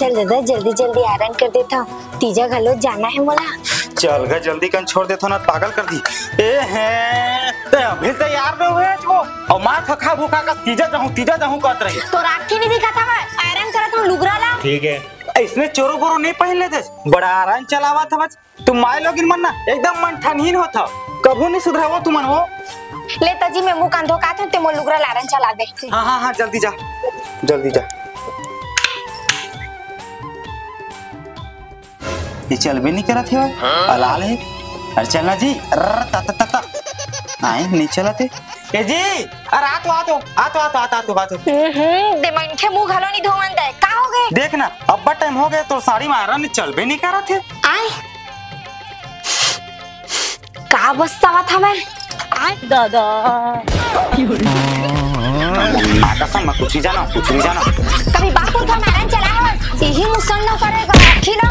चल दादा जल्दी जल्दी आयरन कर देता हूँ, तीजा घलो जाना है मोला। चल गा जल्दी कन छोड़ देता ना, पागल कर दी। ए हैं ते अभी तैयार न हुए वो और मां थका भूखा का तीजा जाऊं कहत रही। तो राखी नहीं दिखा था, मैं आयरन करा था लुगरा ला। ठीक है, इसने चोरो बोरो नहीं पहन लेते, बड़ा आराम चलावा था बस। तुम माय लोगिन मन ना एकदम मन ठनहीन होता, कभू नहीं सुधरावो तुमन वो। ले तजी में मुंह कांधो का थे, ते मो लुगरा लारन चला दे। हां जल्दी जा जल्दी जा। ये चल भी नहीं करा थे अलाल है। अरे चलना जी, ता आए नहीं चला थे। ए जी अरे आ तो दे मन के मुंह घलो नहीं धोवन दे, का हो गए? देख ना अब्बा टाइम हो गया तो साड़ी मारा नहीं, चल भी नहीं करा थे। आए का बस्ता था मैं आए दादा कसम मैं कुछ नहीं जाना कभी बापू का मारन चला हो यही मुसन्ना करेगा खिला